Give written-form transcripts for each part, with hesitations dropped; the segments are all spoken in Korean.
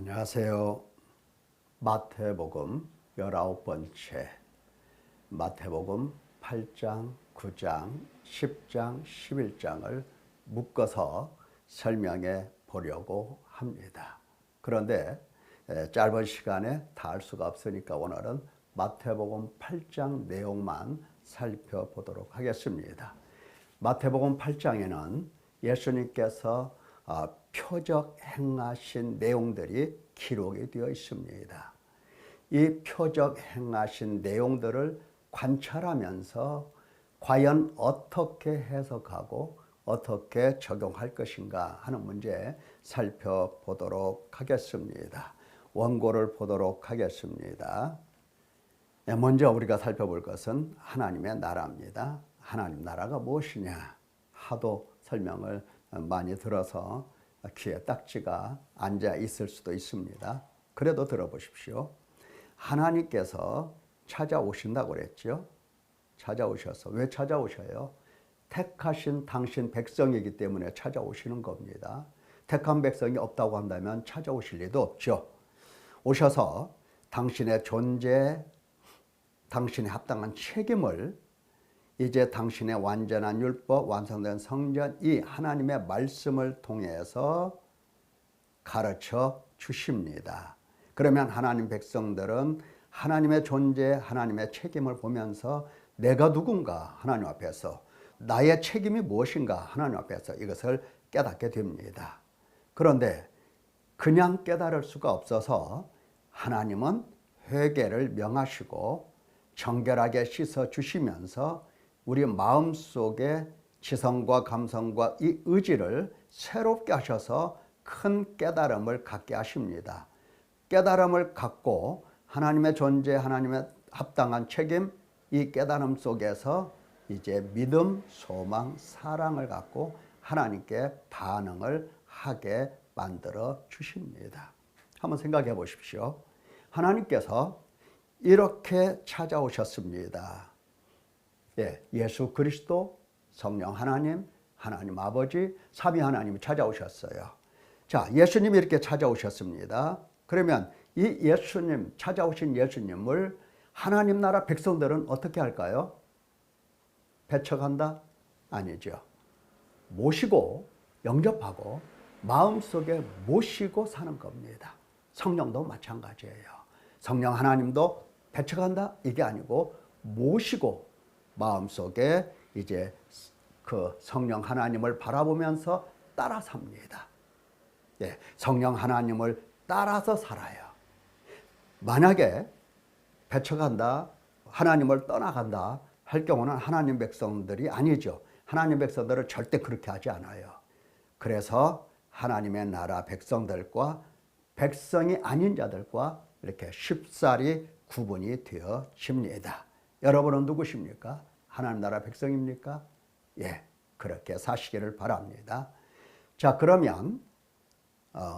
안녕하세요. 마태복음 19번째, 마태복음 8장, 9장, 10장, 11장을 묶어서 설명해 보려고 합니다. 그런데 짧은 시간에 다 할 수가 없으니까 오늘은 마태복음 8장 내용만 살펴보도록 하겠습니다. 마태복음 8장에는 예수님께서 표적 행하신 내용들이 기록이 되어 있습니다. 이 표적 행하신 내용들을 관찰하면서 과연 어떻게 해석하고 어떻게 적용할 것인가 하는 문제 살펴보도록 하겠습니다. 원고를 보도록 하겠습니다. 먼저 우리가 살펴볼 것은 하나님의 나라입니다. 하나님 나라가 무엇이냐? 하도 설명을 많이 들어서 귀에 딱지가 앉아 있을 수도 있습니다. 그래도 들어보십시오. 하나님께서 찾아오신다고 그랬죠. 찾아오셔서 왜 찾아오셔요? 택하신 당신 백성이기 때문에 찾아오시는 겁니다. 택한 백성이 없다고 한다면 찾아오실 리도 없죠. 오셔서 당신의 존재, 당신의 합당한 책임을 이제 당신의 완전한 율법, 완성된 성전, 이 하나님의 말씀을 통해서 가르쳐 주십니다. 그러면 하나님 백성들은 하나님의 존재, 하나님의 책임을 보면서 내가 누군가 하나님 앞에서, 나의 책임이 무엇인가 하나님 앞에서 이것을 깨닫게 됩니다. 그런데 그냥 깨달을 수가 없어서 하나님은 회개를 명하시고 정결하게 씻어 주시면서 우리 마음속에 지성과 감성과 이 의지를 새롭게 하셔서 큰 깨달음을 갖게 하십니다. 깨달음을 갖고 하나님의 존재, 하나님의 합당한 책임, 이 깨달음 속에서 이제 믿음, 소망, 사랑을 갖고 하나님께 반응을 하게 만들어 주십니다. 한번 생각해 보십시오. 하나님께서 이렇게 찾아오셨습니다. 예수 그리스도, 성령 하나님, 하나님 아버지, 삼위 하나님이 찾아오셨어요. 자, 예수님이 이렇게 찾아오셨습니다. 그러면 이 예수님, 찾아오신 예수님을 하나님 나라 백성들은 어떻게 할까요? 배척한다? 아니죠. 모시고 영접하고 마음속에 모시고 사는 겁니다. 성령도 마찬가지예요. 성령 하나님도 배척한다? 이게 아니고 모시고 마음속에 이제 그 성령 하나님을 바라보면서 따라 삽니다. 성령 하나님을 따라서 살아요. 만약에 배척한다, 하나님을 떠나간다 할 경우는 하나님 백성들이 아니죠. 하나님 백성들은 절대 그렇게 하지 않아요. 그래서 하나님의 나라 백성들과 백성이 아닌 자들과 이렇게 쉽사리 구분이 되어집니다. 여러분은 누구십니까? 하나님 나라 백성입니까? 그렇게 사시기를 바랍니다. 자, 그러면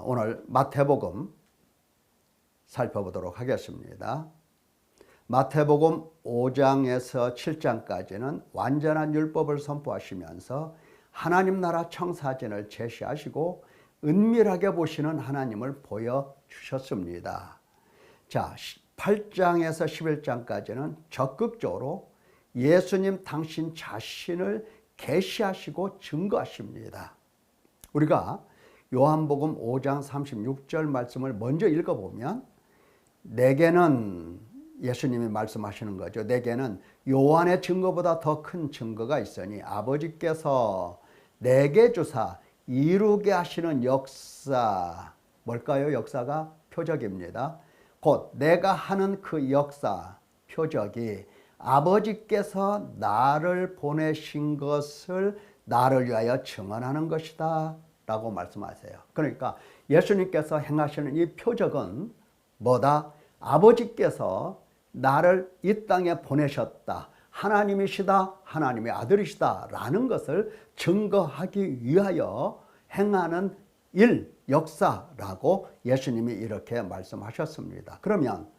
오늘 마태복음 살펴보도록 하겠습니다. 마태복음 5장에서 7장까지는 완전한 율법을 선포하시면서 하나님 나라 청사진을 제시하시고 은밀하게 보시는 하나님을 보여주셨습니다. 자, 8장에서 11장까지는 적극적으로 예수님 당신 자신을 계시하시고 증거하십니다. 우리가 요한복음 5장 36절 말씀을 먼저 읽어보면 내게는, 예수님이 말씀하시는 거죠. 내게는 요한의 증거보다 더 큰 증거가 있으니 아버지께서 내게 주사 이루게 하시는 역사, 뭘까요? 역사가 표적입니다. 곧 내가 하는 그 역사, 표적이 아버지께서 나를 보내신 것을 나를 위하여 증언하는 것이다 라고 말씀하세요. 그러니까 예수님께서 행하시는 이 표적은 뭐다? 아버지께서 나를 이 땅에 보내셨다, 하나님이시다, 하나님의 아들이시다 라는 것을 증거하기 위하여 행하는 일, 역사라고 예수님이 이렇게 말씀하셨습니다. 그러면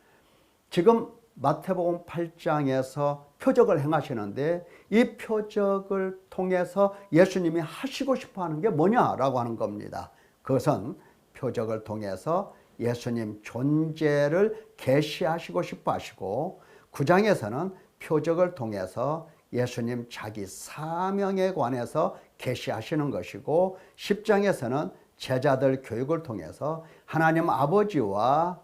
지금 마태복음 8장에서 표적을 행하시는데 이 표적을 통해서 예수님이 하시고 싶어 하는 게 뭐냐라고 하는 겁니다. 그것은 표적을 통해서 예수님 존재를 계시하시고 싶어 하시고 9장에서는 표적을 통해서 예수님 자기 사명에 관해서 계시하시는 것이고 10장에서는 제자들 교육을 통해서 하나님 아버지와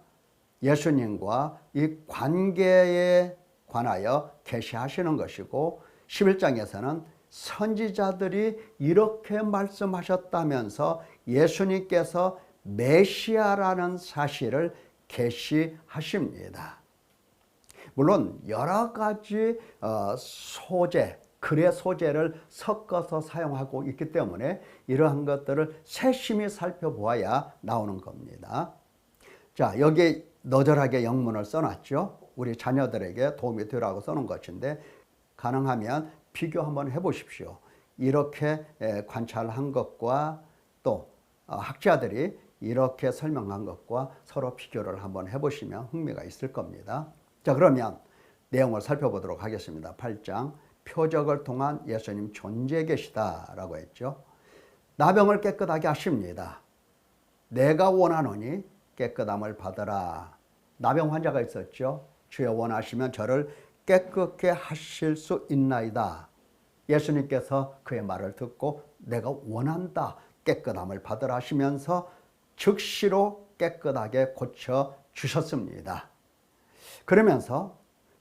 예수님과 이 관계에 관하여 계시하시는 것이고 11장에서는 선지자들이 이렇게 말씀하셨다면서 예수님께서 메시아라는 사실을 계시하십니다. 물론 여러 가지 소재, 글의 소재를 섞어서 사용하고 있기 때문에 이러한 것들을 세심히 살펴보아야 나오는 겁니다. 자, 여기 너절하게 영문을 써놨죠. 우리 자녀들에게 도움이 되라고 써놓은 것인데 가능하면 비교 한번 해보십시오. 이렇게 관찰한 것과 또 학자들이 이렇게 설명한 것과 서로 비교를 한번 해보시면 흥미가 있을 겁니다. 자, 그러면 내용을 살펴보도록 하겠습니다. 8장 표적을 통한 예수님 존재 계시다라고 했죠. 나병을 깨끗하게 하십니다. 내가 원하노니 깨끗함을 받으라. 나병 환자가 있었죠. 주여 원하시면 저를 깨끗게 하실 수 있나이다. 예수님께서 그의 말을 듣고 내가 원한다. 깨끗함을 받으라 하시면서 즉시로 깨끗하게 고쳐 주셨습니다. 그러면서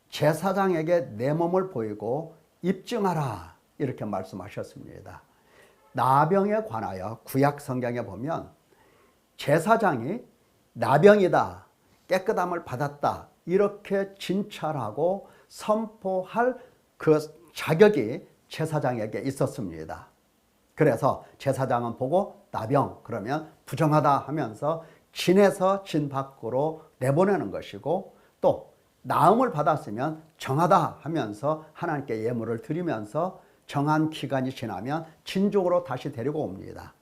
제사장에게 내 몸을 보이고 입증하라 이렇게 말씀하셨습니다. 나병에 관하여 구약 성경에 보면 제사장이 나병이다, 깨끗함을 받았다 이렇게 진찰하고 선포할 그 자격이 제사장에게 있었습니다. 그래서 제사장은 보고 나병 그러면 부정하다 하면서 진에서 진 밖으로 내보내는 것이고 또 나음을 받았으면 정하다 하면서 하나님께 예물을 드리면서 정한 기간이 지나면 진족으로 다시 데리고 옵니다.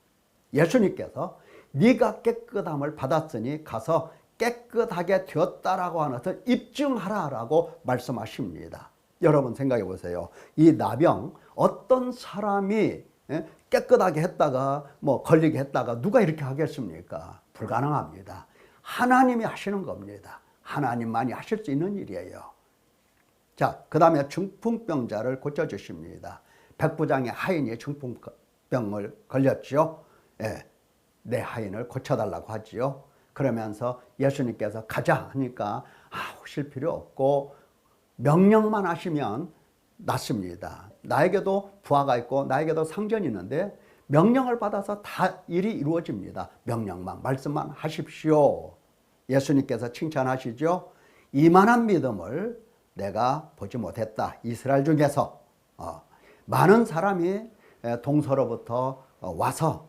예수님께서 네가 깨끗함을 받았으니 가서 깨끗하게 되었다라고 하는 것을 입증하라라고 말씀하십니다. 여러분 생각해 보세요. 이 나병 어떤 사람이 깨끗하게 했다가 걸리게 했다가 누가 이렇게 하겠습니까? 불가능합니다. 하나님이 하시는 겁니다. 하나님만이 하실 수 있는 일이에요. 자, 그 다음에 중풍병자를 고쳐주십니다. 백부장의 하인이 중풍병을 걸렸죠. 예, 내 하인을 고쳐달라고 하지요. 그러면서 예수님께서 가자 하니까 오실 필요 없고 명령만 하시면 낫습니다. 나에게도 부하가 있고 나에게도 상전이 있는데 명령을 받아서 다 일이 이루어집니다. 명령만 말씀만 하십시오. 예수님께서 칭찬하시죠. 이만한 믿음을 내가 보지 못했다. 이스라엘 중에서 많은 사람이 동서로부터 와서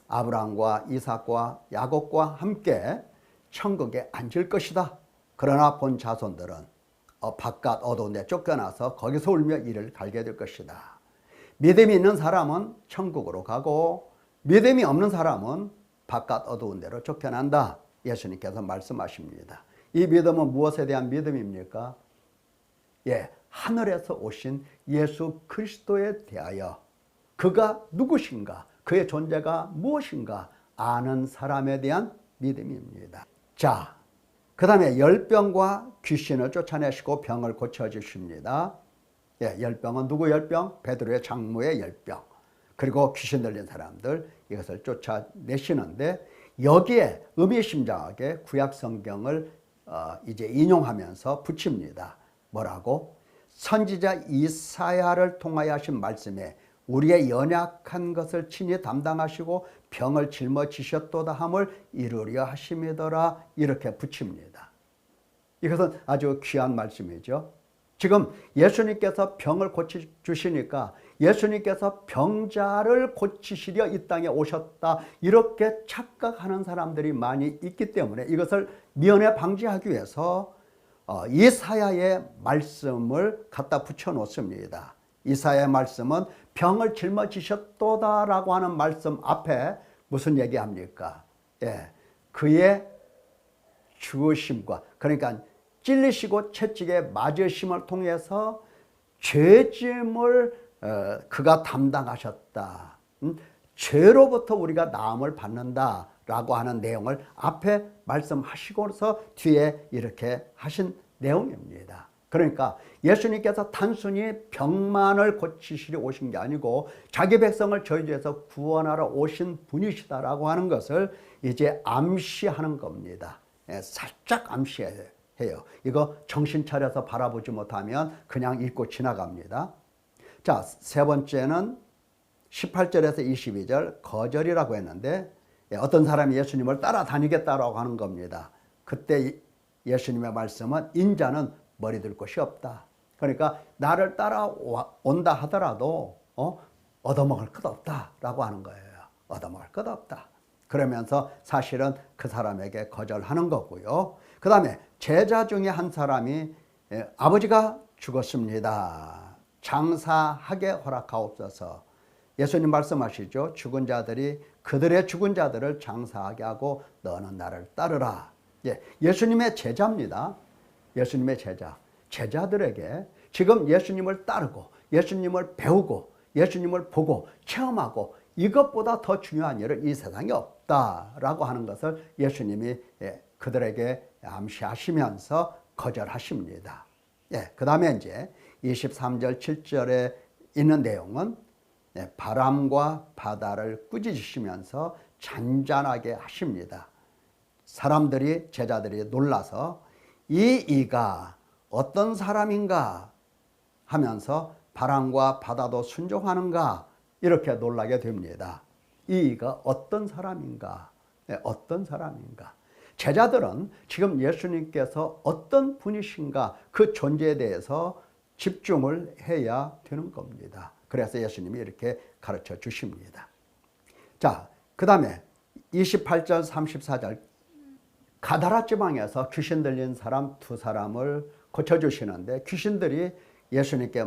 아브라함과 이삭과 야곱과 함께 천국에 앉을 것이다. 그러나 본 자손들은 바깥 어두운 데 쫓겨나서 거기서 울며 이를 갈게 될 것이다. 믿음이 있는 사람은 천국으로 가고 믿음이 없는 사람은 바깥 어두운 데로 쫓겨난다. 예수님께서 말씀하십니다. 이 믿음은 무엇에 대한 믿음입니까? 예, 하늘에서 오신 예수 그리스도에 대하여 그가 누구신가, 그의 존재가 무엇인가 아는 사람에 대한 믿음입니다. 자, 그 다음에 열병과 귀신을 쫓아내시고 병을 고쳐주십니다. 예, 열병은 누구 열병? 베드로의 장모의 열병. 그리고 귀신 들린 사람들 이것을 쫓아내시는데 여기에 의미심장하게 구약 성경을 이제 인용하면서 붙입니다. 뭐라고? 선지자 이사야를 통하여 하신 말씀에 우리의 연약한 것을 친히 담당하시고 병을 짊어지셨도다 함을 이루려 하심이더라 이렇게 붙입니다. 이것은 아주 귀한 말씀이죠. 지금 예수님께서 병을 고쳐주시니까 예수님께서 병자를 고치시려 이 땅에 오셨다 이렇게 착각하는 사람들이 많이 있기 때문에 이것을 미연에 방지하기 위해서 이사야의 말씀을 갖다 붙여 놓습니다. 이사야의 말씀은 병을 짊어지셨도다라고 하는 말씀 앞에 무슨 얘기합니까? 예, 그의 죽으심과 그러니까 찔리시고 채찍에 맞으심을 통해서 죄짐을 그가 담당하셨다. 죄로부터 우리가 나음을 받는다라고 하는 내용을 앞에 말씀하시고서 뒤에 이렇게 하신 내용입니다. 그러니까 예수님께서 단순히 병만을 고치시려 오신 게 아니고 자기 백성을 저주에서 구원하러 오신 분이시다라고 하는 것을 이제 암시하는 겁니다. 살짝 암시해요. 이거 정신 차려서 바라보지 못하면 그냥 읽고 지나갑니다. 자, 세 번째는 18절에서 22절 거절이라고 했는데 어떤 사람이 예수님을 따라다니겠다라고 하는 겁니다. 그때 예수님의 말씀은 인자는 머리 들 곳이 없다. 그러니까 나를 따라온다 하더라도 얻어먹을 것 없다라고 하는 거예요. 얻어먹을 것 없다. 그러면서 사실은 그 사람에게 거절하는 거고요. 그 다음에 제자 중에 한 사람이 아버지가 죽었습니다. 장사하게 허락하옵소서. 예수님 말씀하시죠. 죽은 자들이 그들의 죽은 자들을 장사하게 하고 너는 나를 따르라. 예수님의 제자입니다. 예수님의 제자. 제자들에게 지금 예수님을 따르고 예수님을 배우고 예수님을 보고 체험하고 이것보다 더 중요한 일은 이 세상에 없다라고 하는 것을 예수님이 그들에게 암시하시면서 거절하십니다. 그 다음에 이제 23절 7절에 있는 내용은 바람과 바다를 꾸짖으시면서 잔잔하게 하십니다. 사람들이 제자들이 놀라서 이가 어떤 사람인가 하면서 바람과 바다도 순종하는가 이렇게 놀라게 됩니다. 이가 어떤 사람인가? 어떤 사람인가? 제자들은 지금 예수님께서 어떤 분이신가 그 존재에 대해서 집중을 해야 되는 겁니다. 그래서 예수님이 이렇게 가르쳐 주십니다. 자, 그 다음에 28절 34절 가다라 지방에서 귀신 들린 사람 두 사람을 고쳐주시는데 귀신들이 예수님께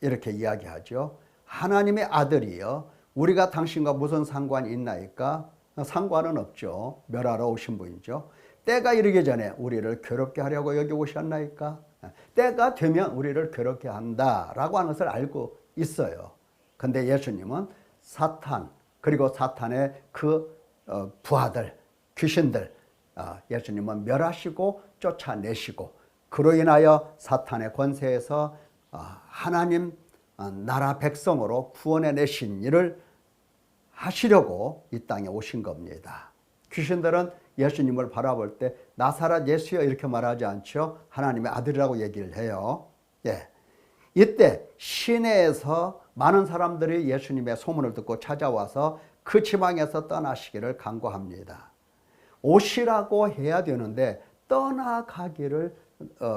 이렇게 이야기하죠. 하나님의 아들이여 우리가 당신과 무슨 상관이 있나이까? 상관은 없죠. 멸하러 오신 분이죠. 때가 이르기 전에 우리를 괴롭게 하려고 여기 오셨나이까? 때가 되면 우리를 괴롭게 한다라고 하는 것을 알고 있어요. 근데 예수님은 사탄 그리고 사탄의 그 부하들 귀신들 예수님은 멸하시고 쫓아내시고 그로 인하여 사탄의 권세에서 하나님 나라 백성으로 구원해내신 일을 하시려고 이 땅에 오신 겁니다. 귀신들은 예수님을 바라볼 때 나사렛 예수여 이렇게 말하지 않죠. 하나님의 아들이라고 얘기를 해요. 이때 시내에서 많은 사람들이 예수님의 소문을 듣고 찾아와서 그 지방에서 떠나시기를 간구합니다. 오시라고 해야 되는데 떠나가기를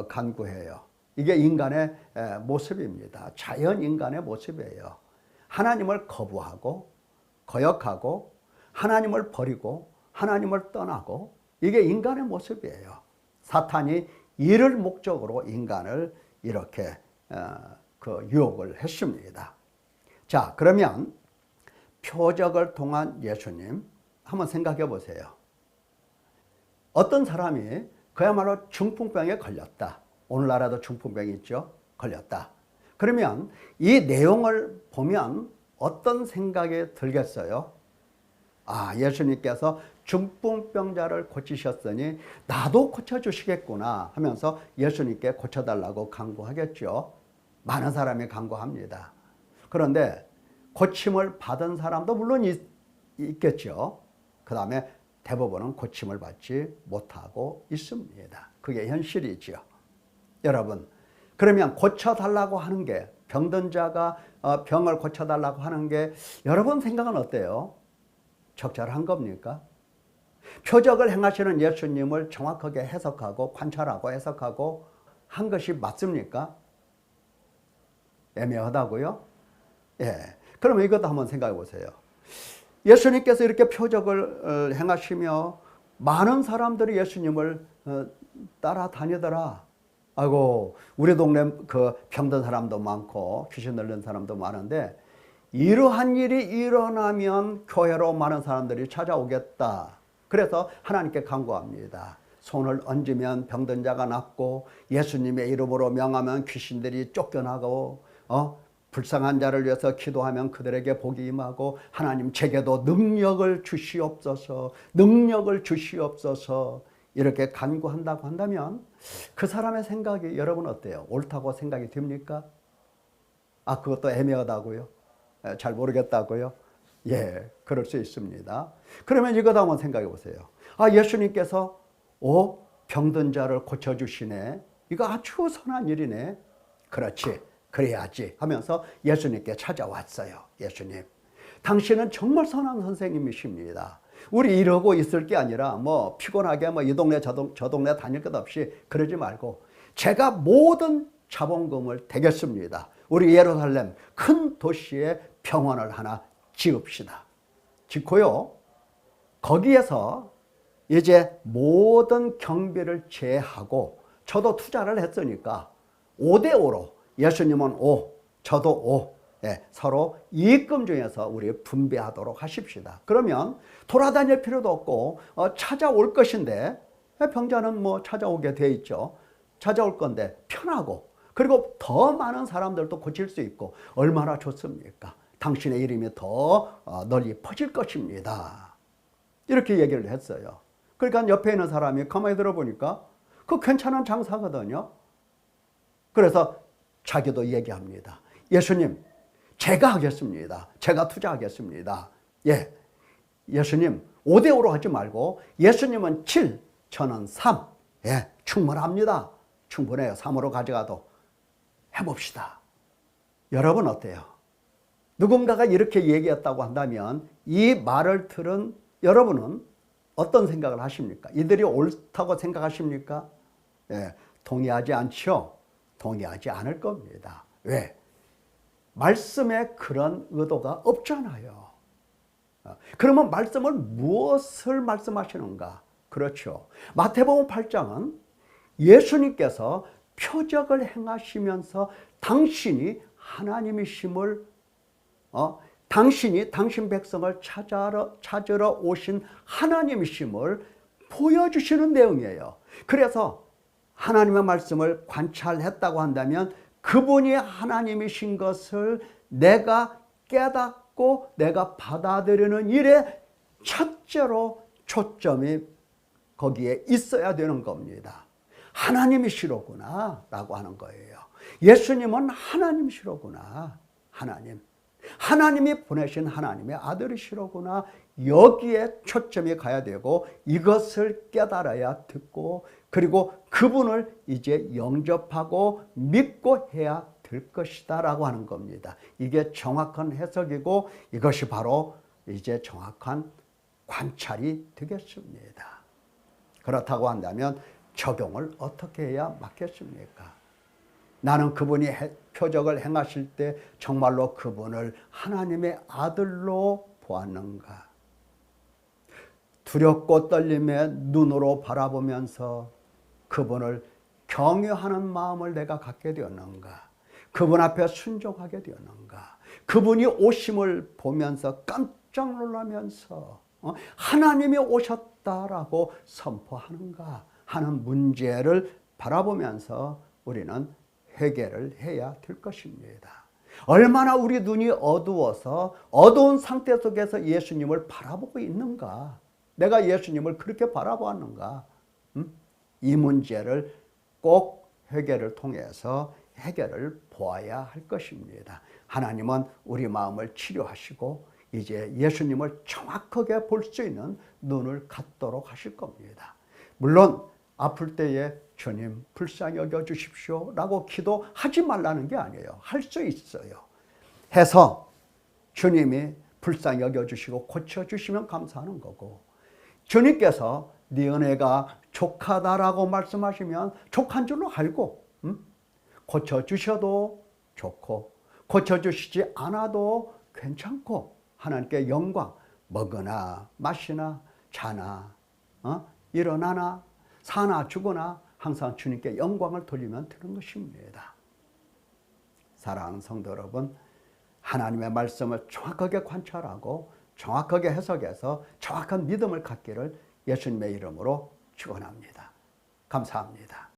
간구해요. 이게 인간의 모습입니다. 자연 인간의 모습이에요. 하나님을 거부하고 거역하고 하나님을 버리고 하나님을 떠나고 이게 인간의 모습이에요. 사탄이 이를 목적으로 인간을 이렇게 그 유혹을 했습니다. 자, 그러면 표적을 통한 예수님 한번 생각해 보세요. 어떤 사람이 그야말로 중풍병에 걸렸다. 오늘날에도 중풍병이 있죠. 걸렸다. 그러면 이 내용을 보면 어떤 생각이 들겠어요? 예수님께서 중풍병자를 고치셨으니 나도 고쳐주시겠구나 하면서 예수님께 고쳐달라고 간구하겠죠. 많은 사람이 간구합니다. 그런데 고침을 받은 사람도 물론 있겠죠. 그 다음에 대부분은 고침을 받지 못하고 있습니다. 그게 현실이죠. 여러분, 그러면 고쳐달라고 하는 게 병든 자가 병을 고쳐달라고 하는 게 여러분 생각은 어때요? 적절한 겁니까? 표적을 행하시는 예수님을 정확하게 해석하고 관찰하고 해석하고 한 것이 맞습니까? 애매하다고요? 그러면 이것도 한번 생각해 보세요. 예수님께서 이렇게 표적을 행하시며 많은 사람들이 예수님을 따라다니더라. 아이고, 우리 동네 그 병든 사람도 많고 귀신 들린 사람도 많은데 이러한 일이 일어나면 교회로 많은 사람들이 찾아오겠다. 그래서 하나님께 간구합니다. 손을 얹으면 병든 자가 낫고 예수님의 이름으로 명하면 귀신들이 쫓겨나고 불쌍한 자를 위해서 기도하면 그들에게 복이 임하고 하나님 제게도 능력을 주시옵소서, 능력을 주시옵소서 이렇게 간구한다고 한다면 그 사람의 생각이 여러분 어때요? 옳다고 생각이 됩니까? 아, 그것도 애매하다고요? 잘 모르겠다고요? 예, 그럴 수 있습니다. 그러면 이거 한번 생각해 보세요. 아, 예수님께서 병든 자를 고쳐주시네. 이거 아주 선한 일이네. 그렇지, 그래야지 하면서 예수님께 찾아왔어요. 예수님, 당신은 정말 선한 선생님이십니다. 우리 이러고 있을 게 아니라 뭐 피곤하게 뭐 이 동네 저 동네 다닐 것 없이 그러지 말고 제가 모든 자본금을 대겠습니다. 우리 예루살렘 큰 도시에 병원을 하나 지읍시다. 짓고요. 거기에서 이제 모든 경비를 제하고 저도 투자를 했으니까 5대5로 예수님은 5, 저도 5. 예, 서로 이익금 중에서 우리 분배하도록 하십시다. 그러면 돌아다닐 필요도 없고 찾아올 것인데 병자는 뭐 찾아오게 돼 있죠. 찾아올 건데 편하고 그리고 더 많은 사람들도 고칠 수 있고 얼마나 좋습니까? 당신의 이름이 더 널리 퍼질 것입니다. 이렇게 얘기를 했어요. 그러니까 옆에 있는 사람이 가만히 들어보니까 그 괜찮은 장사거든요. 그래서 자기도 얘기합니다. 예수님, 제가 하겠습니다. 제가 투자하겠습니다. 예, 예수님 5대5로 하지 말고 예수님은 7, 저는 3. 예, 충분합니다. 충분해요. 3으로 가져가도 해봅시다. 여러분 어때요? 누군가가 이렇게 얘기했다고 한다면 이 말을 들은 여러분은 어떤 생각을 하십니까? 이들이 옳다고 생각하십니까? 예, 동의하지 않죠? 동의하지 않을 겁니다. 왜? 말씀에 그런 의도가 없잖아요. 그러면 말씀을 무엇을 말씀하시는가? 그렇죠. 마태복음 8장은 예수님께서 표적을 행하시면서 당신이 하나님이심을 당신이 당신 백성을 찾으러 오신 하나님이심을 보여주시는 내용이에요. 그래서 하나님의 말씀을 관찰했다고 한다면 그분이 하나님이신 것을 내가 깨닫고 내가 받아들이는 일에 첫째로 초점이 거기에 있어야 되는 겁니다. 하나님이시로구나 라고 하는 거예요. 예수님은 하나님이시로구나. 하나님이 보내신 하나님의 아들이시로구나. 여기에 초점이 가야 되고 이것을 깨달아야 듣고 그리고 그분을 이제 영접하고 믿고 해야 될 것이다 라고 하는 겁니다. 이게 정확한 해석이고 이것이 바로 이제 정확한 관찰이 되겠습니다. 그렇다고 한다면 적용을 어떻게 해야 맞겠습니까? 나는 그분이 표적을 행하실 때 정말로 그분을 하나님의 아들로 보았는가? 두렵고 떨림의 눈으로 바라보면서 그분을 경외하는 마음을 내가 갖게 되었는가? 그분 앞에 순종하게 되었는가? 그분이 오심을 보면서 깜짝 놀라면서 하나님이 오셨다라고 선포하는가 하는 문제를 바라보면서 우리는 회개를 해야 될 것입니다. 얼마나 우리 눈이 어두워서 어두운 상태 속에서 예수님을 바라보고 있는가? 내가 예수님을 그렇게 바라보았는가? 이 문제를 꼭 회개를 통해서 해결을 보아야 할 것입니다. 하나님은 우리 마음을 치료하시고 이제 예수님을 정확하게 볼 수 있는 눈을 갖도록 하실 겁니다. 물론 아플 때에 주님 불쌍히 여겨주십시오 라고 기도하지 말라는 게 아니에요. 할 수 있어요. 해서 주님이 불쌍히 여겨주시고 고쳐주시면 감사하는 거고 주님께서 네 은혜가 족하다라고 말씀하시면 족한 줄로 알고 고쳐주셔도 좋고 고쳐주시지 않아도 괜찮고 하나님께 영광 먹으나 마시나 자나 일어나나 사나 죽으나 항상 주님께 영광을 돌리면 되는 것입니다. 사랑하는 성도 여러분, 하나님의 말씀을 정확하게 관찰하고 정확하게 해석해서 정확한 믿음을 갖기를 예수님의 이름으로 축원합니다. 감사합니다.